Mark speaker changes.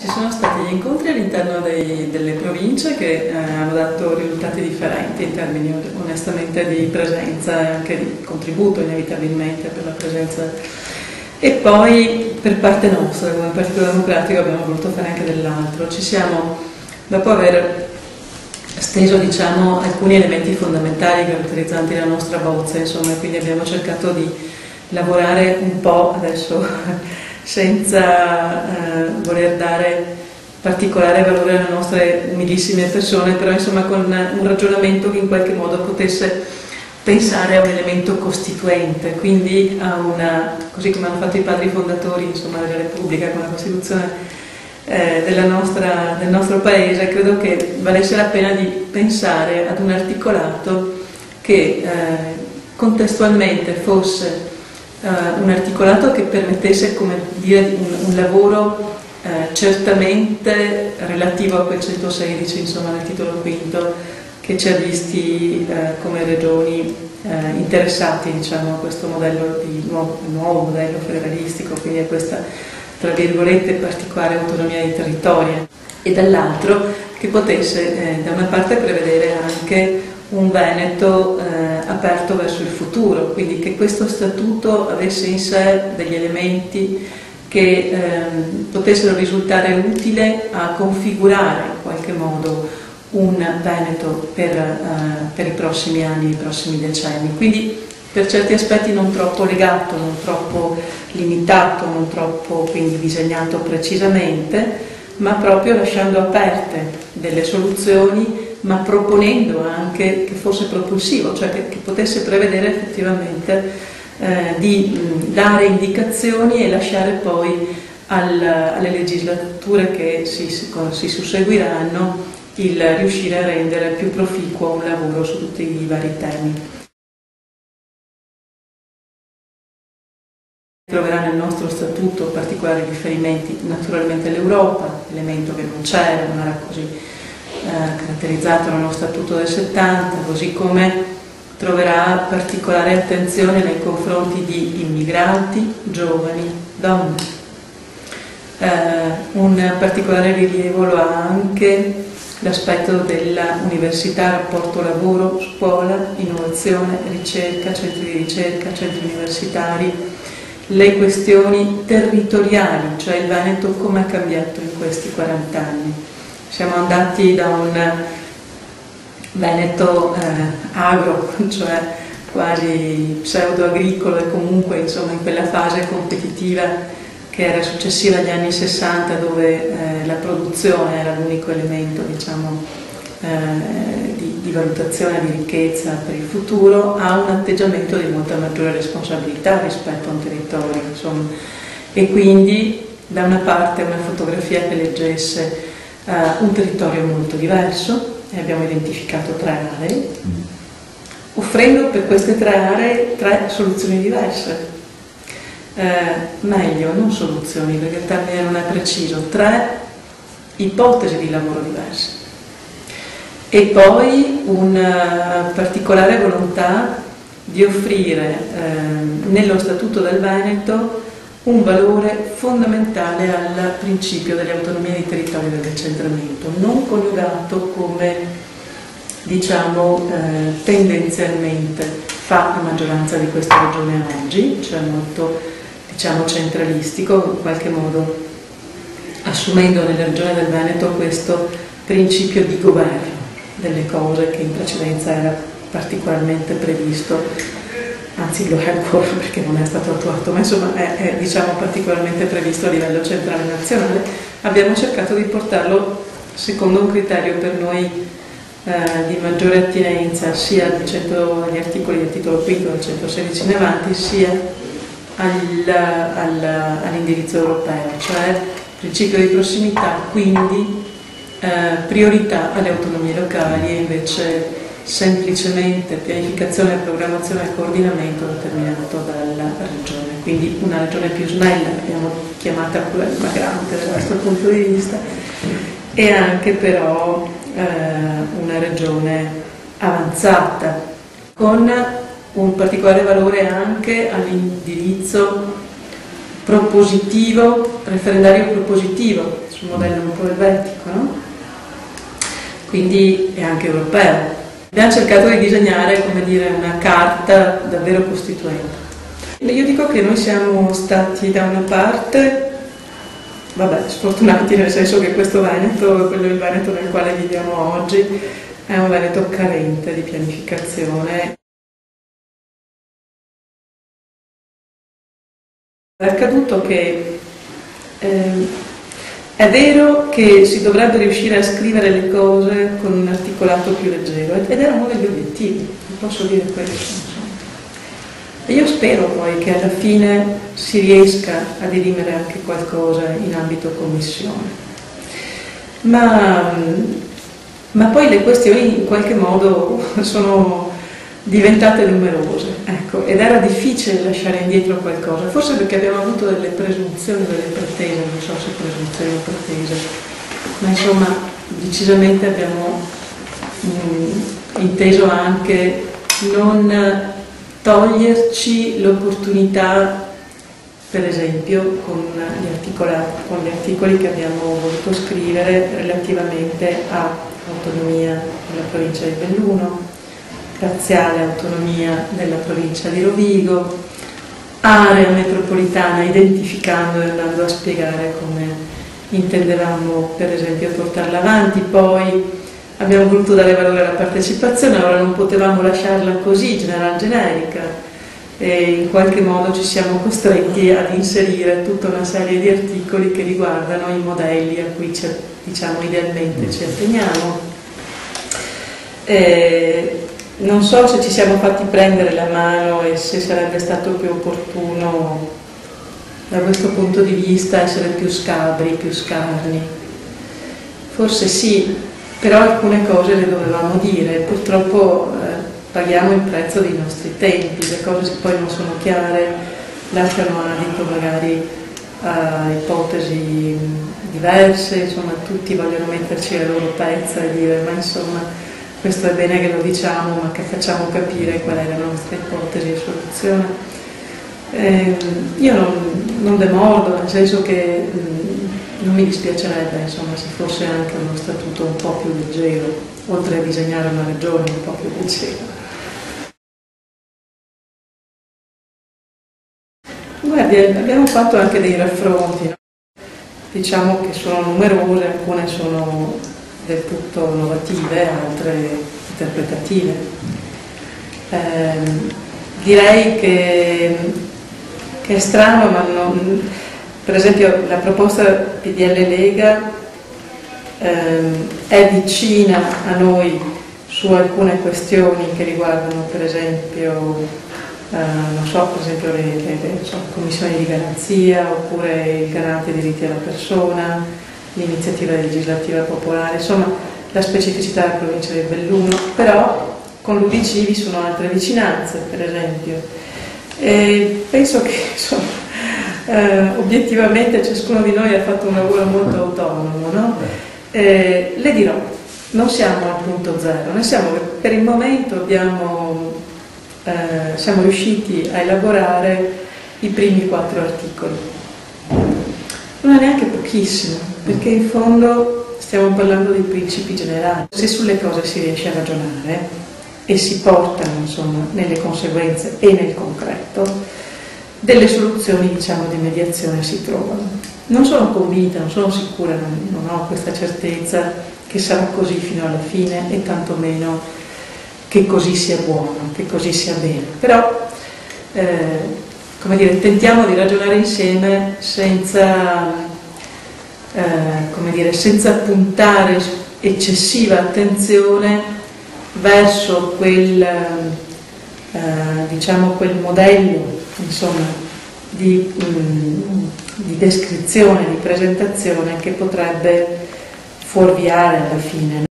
Speaker 1: Ci sono stati gli incontri all'interno delle province che hanno dato risultati differenti in termini onestamente di presenza e anche di contributo inevitabilmente per la presenza. E poi per parte nostra, come Partito Democratico, abbiamo voluto fare anche dell'altro. Ci siamo, dopo aver steso diciamo, alcuni elementi fondamentali caratterizzanti la nostra bozza, insomma, quindi abbiamo cercato di lavorare un po' adesso senza voler dare particolare valore alle nostre umilissime persone, però insomma con un ragionamento che in qualche modo potesse pensare a un elemento costituente, quindi a una, così come hanno fatto i padri fondatori insomma, della Repubblica con la Costituzione del nostro Paese. Credo che valesse la pena di pensare ad un articolato che contestualmente fosse un articolato che permettesse, come dire, un lavoro certamente relativo a quel 116, insomma, nel titolo quinto, che ci ha visti come regioni interessati, diciamo, a questo modello di nuovo modello federalistico, quindi a questa, tra virgolette, particolare autonomia dei territori, e dall'altro che potesse da una parte prevedere anche un Veneto aperto verso il futuro, quindi che questo statuto avesse in sé degli elementi che potessero risultare utili a configurare in qualche modo un Veneto per i prossimi anni, i prossimi decenni. Quindi per certi aspetti non troppo legato, non troppo limitato, non troppo quindi disegnato precisamente, ma proprio lasciando aperte delle soluzioni, ma proponendo anche che fosse propulsivo, cioè che potesse prevedere effettivamente di dare indicazioni e lasciare poi alle legislature che si susseguiranno il riuscire a rendere più proficuo un lavoro su tutti i vari temi. Troverà nel nostro statuto particolari riferimenti naturalmente all'Europa, elemento che non c'era, non era così caratterizzato nello statuto del 70, così come troverà particolare attenzione nei confronti di immigrati, giovani, donne. Un particolare rilievo lo ha anche l'aspetto dell'università, rapporto lavoro, scuola, innovazione, ricerca, centri di ricerca, centri universitari, le questioni territoriali, cioè il Veneto come ha cambiato in questi 40 anni. Siamo andati da un Veneto agro, cioè quasi pseudo-agricolo e comunque insomma in quella fase competitiva che era successiva agli anni 60, dove la produzione era l'unico elemento diciamo, di valutazione di ricchezza per il futuro, ha un atteggiamento di molta maggiore responsabilità rispetto a un territorio, insomma. E quindi da una parte una fotografia che leggesse un territorio molto diverso, e abbiamo identificato 3 aree, offrendo per queste 3 aree 3 soluzioni diverse. Meglio, non soluzioni, perché il termine non è preciso, 3 ipotesi di lavoro diverse. E poi una particolare volontà di offrire nello Statuto del Veneto un valore fondamentale al principio dell'autonomia dei territori e del decentramento, non coniugato come diciamo tendenzialmente fa la maggioranza di questa regione oggi, cioè molto diciamo centralistico, in qualche modo assumendo nella regione del Veneto questo principio di governo delle cose che in precedenza era particolarmente previsto, anzi lo è ancora perché non è stato attuato, ma insomma è diciamo particolarmente previsto a livello centrale e nazionale. Abbiamo cercato di portarlo secondo un criterio per noi di maggiore attinenza sia agli articoli del titolo quinto del 116 in avanti, sia all'indirizzo europeo, cioè principio di prossimità, quindi priorità alle autonomie locali e invece semplicemente pianificazione, programmazione e coordinamento determinato dalla regione, quindi una regione più snella, l'abbiamo chiamata plurimagrante dal nostro punto di vista, e anche però una regione avanzata, con un particolare valore anche all'indirizzo propositivo, referendario propositivo, sul modello un po' elvetico, no? Quindi è anche europeo. Abbiamo cercato di disegnare, come dire, una carta davvero costituente. Io dico che noi siamo stati da una parte, vabbè, sfortunati nel senso che questo Veneto, quello il Veneto nel quale viviamo oggi, è un Veneto carente di pianificazione. È accaduto che è vero che si dovrebbe riuscire a scrivere le cose con un articolato più leggero, ed era uno degli obiettivi, vi posso dire questo. E io spero poi che alla fine si riesca a dirimere anche qualcosa in ambito commissione. Ma poi le questioni in qualche modo sono diventate numerose, ecco, ed era difficile lasciare indietro qualcosa, forse perché abbiamo avuto delle presunzioni, delle pretese, non so se presunzioni o pretese, ma insomma decisamente abbiamo inteso anche non toglierci l'opportunità, per esempio, con gli articoli che abbiamo voluto scrivere relativamente all'autonomia della provincia di Belluno, parziale autonomia della provincia di Rovigo, area metropolitana, identificando e andando a spiegare come intendevamo per esempio portarla avanti. Poi abbiamo voluto dare valore alla partecipazione, allora non potevamo lasciarla così generica, e in qualche modo ci siamo costretti ad inserire tutta una serie di articoli che riguardano i modelli a cui diciamo idealmente ci atteniamo. Non so se ci siamo fatti prendere la mano e se sarebbe stato più opportuno da questo punto di vista essere più scabri, più scarni. Forse sì, però alcune cose le dovevamo dire, purtroppo paghiamo il prezzo dei nostri tempi, le cose poi non sono chiare, lasciano adito magari a ipotesi diverse, insomma tutti vogliono metterci la loro pezza e dire ma insomma questo è bene che lo diciamo, ma che facciamo capire qual è la nostra ipotesi e soluzione. Io non demordo, nel senso che non mi dispiacerebbe, insomma, se fosse anche uno statuto un po' più leggero, oltre a disegnare una regione un po' più leggera. Guardi, abbiamo fatto anche dei raffronti, no? Diciamo che sono numerose, alcune sono del tutto innovative, altre interpretative. Direi che è strano, ma non, per esempio la proposta PDL Lega è vicina a noi su alcune questioni che riguardano per esempio non so, per esempio le commissioni di garanzia, oppure il garante dei diritti della persona, l'iniziativa legislativa popolare, insomma la specificità della provincia di Belluno, però con l'UDC vi sono altre vicinanze, per esempio. E penso che insomma, obiettivamente ciascuno di noi ha fatto un lavoro molto autonomo, no? Le dirò, non siamo al punto zero, noi per il momento siamo riusciti a elaborare i primi 4 articoli. Non è neanche pochissimo, perché in fondo stiamo parlando dei principi generali. Se sulle cose si riesce a ragionare e si portano insomma nelle conseguenze e nel concreto, delle soluzioni diciamo di mediazione si trovano. Non sono convinta, non sono sicura, non ho questa certezza che sarà così fino alla fine, e tantomeno che così sia buono, che così sia bene. Però come dire, tentiamo di ragionare insieme senza puntare eccessiva attenzione verso quel modello insomma, di descrizione, di presentazione che potrebbe fuorviare alla fine.